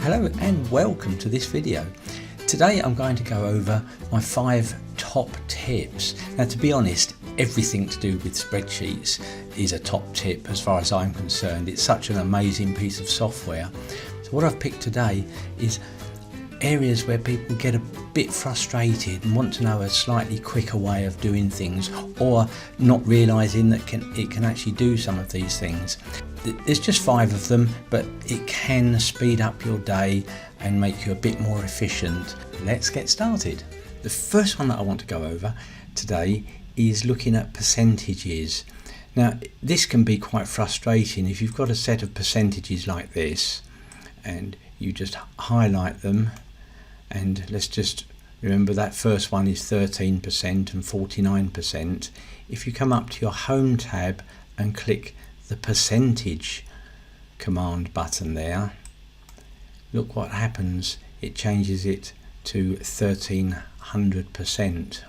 Hello and welcome to this video. Today I'm going to go over my 5 top tips. Now, to be honest, everything to do with spreadsheets is a top tip as far as I'm concerned. It's such an amazing piece of software. So what I've picked today is areas where people get a bit frustrated and want to know a slightly quicker way of doing things, or not realising that it can actually do some of these things. There's just 5 of them, but it can speed up your day and make you a bit more efficient. Let's get started. The first one that I want to go over today is looking at percentages. Now, this can be quite frustrating if you've got a set of percentages like this and you just highlight them. And let's just remember that first one is 13% and 49%. If you come up to your Home tab and click the percentage command button there, look what happens. It changes it to 1300%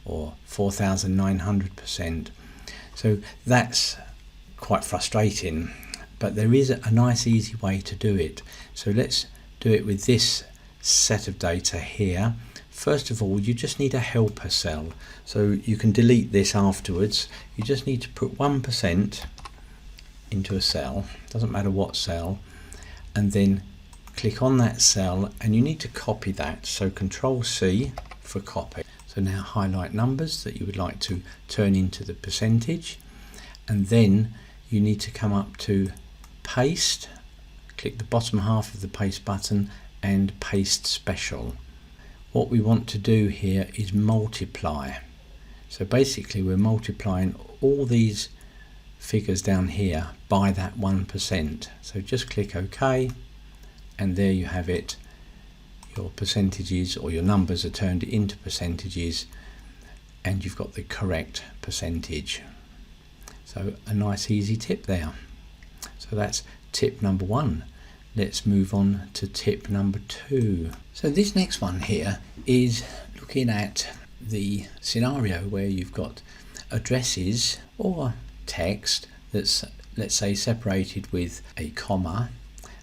or 4900%. So that's quite frustrating, but there is a nice easy way to do it. So let's do it with this set of data here. First of all, you just need a helper cell, so you can delete this afterwards. You just need to put 1% into a cell, doesn't matter what cell, and then click on that cell, and you need to copy that. So Control C for copy. So now highlight numbers that you would like to turn into the percentage, and then you need to come up to paste, click the bottom half of the paste button and paste special. What we want to do here is multiply. So basically we're multiplying all these figures down here by that 1%. So just click OK, and there you have it. Your percentages or your numbers are turned into percentages, and you've got the correct percentage. So a nice easy tip there. So that's tip number 1. Let's move on to tip number 2. So this next one here is looking at the scenario where you've got addresses or text that's, let's say, separated with a comma,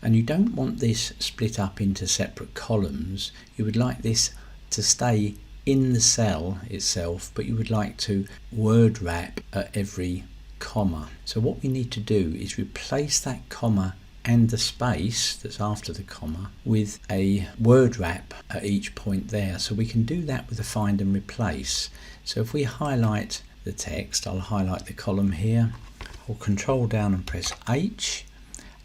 and you don't want this split up into separate columns. You would like this to stay in the cell itself, but you would like to word wrap at every comma. So what we need to do is replace that comma and the space that's after the comma with a word wrap at each point there. So we can do that with a find and replace. So if we highlight the text, I'll highlight the column here, or Control down and press H,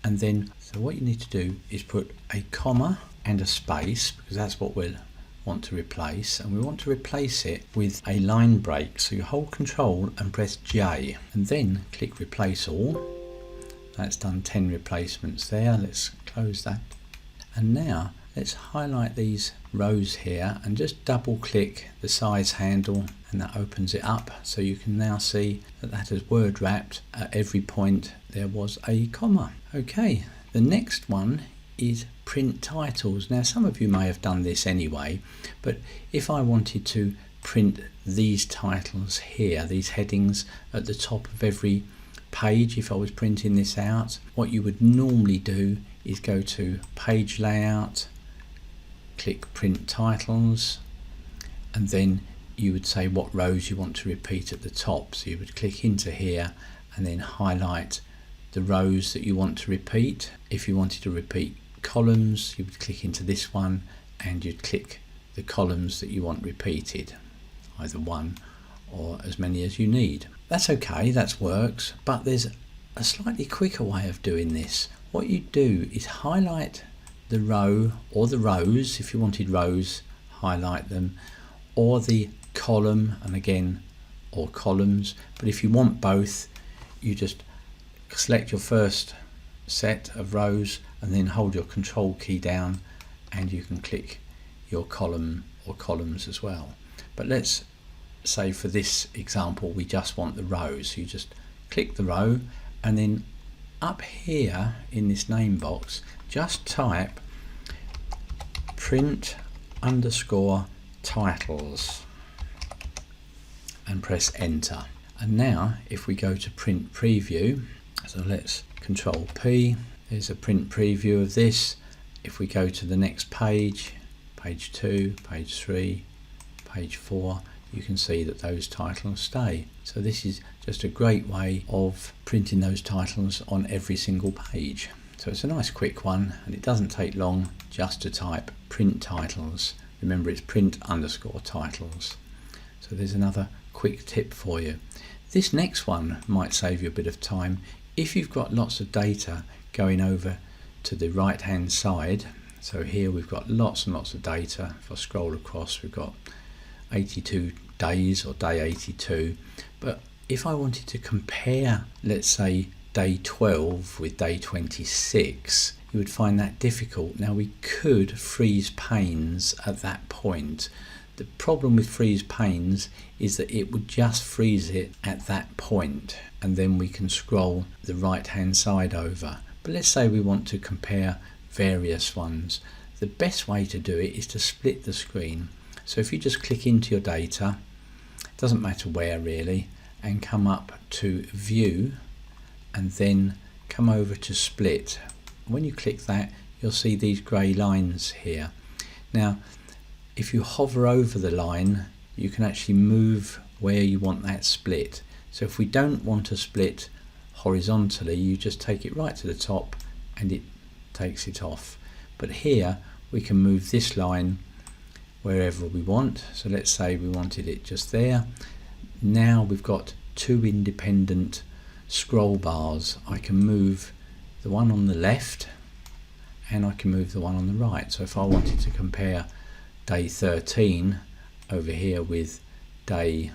and then so what you need to do is put a comma and a space, because that's what we'll want to replace, and we want to replace it with a line break. So you hold Control and press J, and then click Replace All. That's done 10 replacements there. Let's close that. And now let's highlight these rows here and just double click the size handle, and that opens it up. So you can now see that that has word wrapped at every point there was a comma. Okay, the next one is print titles. Now, some of you may have done this anyway, but if I wanted to print these titles here, these headings at the top of every page, if I was printing this out, what you would normally do is go to page layout, click print titles, and then you would say what rows you want to repeat at the top. So you would click into here and then highlight the rows that you want to repeat. If you wanted to repeat columns, you would click into this one and you'd click the columns that you want repeated, either one or as many as you need. That's okay, that works, but there's a slightly quicker way of doing this. What you do is highlight the row or the rows, if you wanted rows, highlight them, or the column, and again, or columns, but if you want both, you just select your first set of rows and then hold your Control key down, and you can click your column or columns as well. But let's say for this example we just want the rows. So you just click the row, and then up here in this name box just type print underscore titles and press enter. And now if we go to print preview, so let's Control P, there's a print preview of this, if we go to the next page, page 2, page 3, page 4, you can see that those titles stay. So this is just a great way of printing those titles on every single page. So it's a nice quick one, and it doesn't take long just to type print titles. Remember, it's print_titles. So there's another quick tip for you. This next one might save you a bit of time if you've got lots of data going over to the right hand side. So here we've got lots and lots of data. If I scroll across, we've got 82 days, or day 82. But if I wanted to compare, let's say, day 12 with day 26, you would find that difficult. Now, we could freeze panes at that point. The problem with freeze panes is that it would just freeze it at that point, and then we can scroll the right hand side over. But let's say we want to compare various ones. The best way to do it is to split the screen. So if you just click into your data, doesn't matter where really, and come up to view, and then come over to split. When you click that, you'll see these grey lines here. Now, if you hover over the line, you can actually move where you want that split. So if we don't want to split horizontally, you just take it right to the top and it takes it off. But here we can move this line wherever we want. So let's say we wanted it just there. Now we've got two independent scroll bars. I can move the one on the left and I can move the one on the right. So if I wanted to compare day 13 over here with day,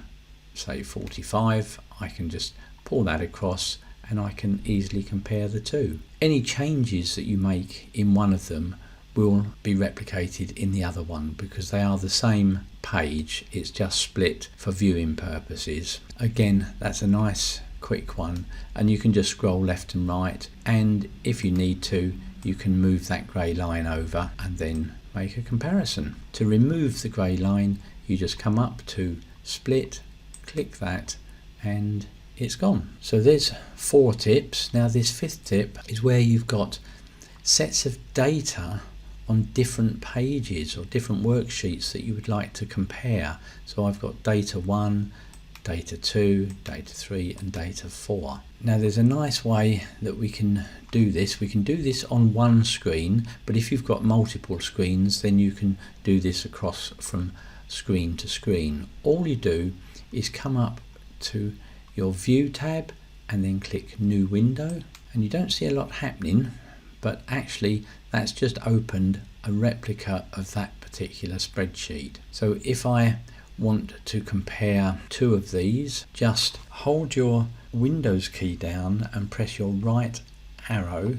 say, 45, I can just pull that across and I can easily compare the two. Any changes that you make in one of them will be replicated in the other one because they are the same page, it's just split for viewing purposes. Again, that's a nice quick one, and you can just scroll left and right, and if you need to, you can move that grey line over and then make a comparison. To remove the grey line, you just come up to split, click that, and it's gone. So there's 4 tips. Now this 5th tip is where you've got sets of data on different pages or different worksheets that you would like to compare. So I've got data 1, data 2, data 3 and data 4. Now there's a nice way that we can do this. We can do this on one screen, but if you've got multiple screens, then you can do this across from screen to screen. All you do is come up to your View tab and then click New Window, and you don't see a lot happening, but actually that's just opened a replica of that particular spreadsheet. So if I want to compare 2 of these, just hold your Windows key down and press your right arrow,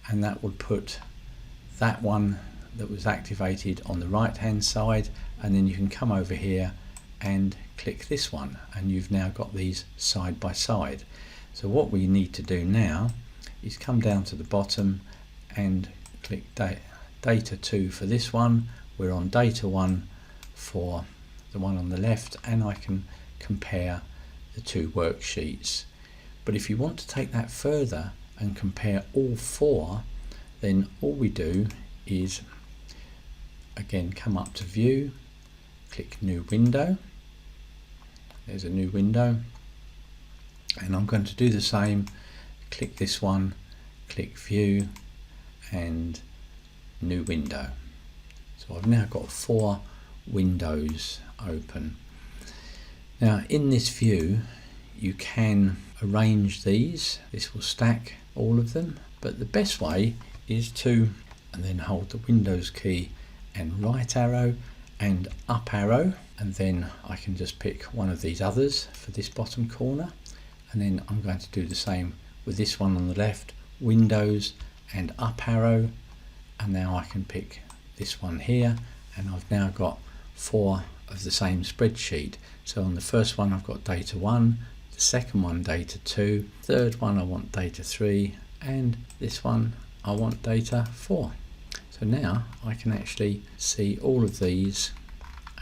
and that would put that one that was activated on the right hand side, and then you can come over here and click this one, and you've now got these side by side. So what we need to do now is come down to the bottom and click data 2 for this one. We're on data 1 for the one on the left, and I can compare the 2 worksheets. But if you want to take that further and compare all 4, then all we do is again come up to View, click New Window. There's a new window, and I'm going to do the same. Click this one, click View and New Window. So I've now got 4 windows open. Now in this view you can arrange these. This will stack all of them, but the best way is to and then hold the Windows key and right arrow and up arrow, and then I can just pick one of these others for this bottom corner, and then I'm going to do the same with this one on the left, Windows and up arrow, and now I can pick this one here, and I've now got 4 of the same spreadsheet. So on the first one I've got data 1, the second one data 2, third one I want data 3, and this one I want data 4. So now I can actually see all of these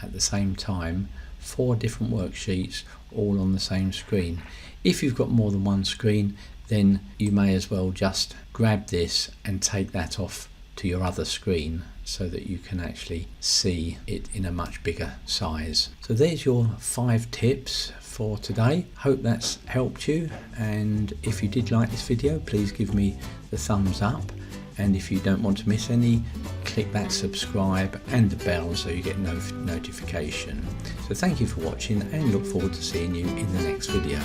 at the same time, 4 different worksheets all on the same screen. If you've got more than one screen, then you may as well just grab this and take that off to your other screen so that you can actually see it in a much bigger size. So there's your 5 tips for today. Hope that's helped you, and if you did like this video, please give me the thumbs up, and if you don't want to miss any, click that subscribe and the bell so you get notification. So thank you for watching, and look forward to seeing you in the next video.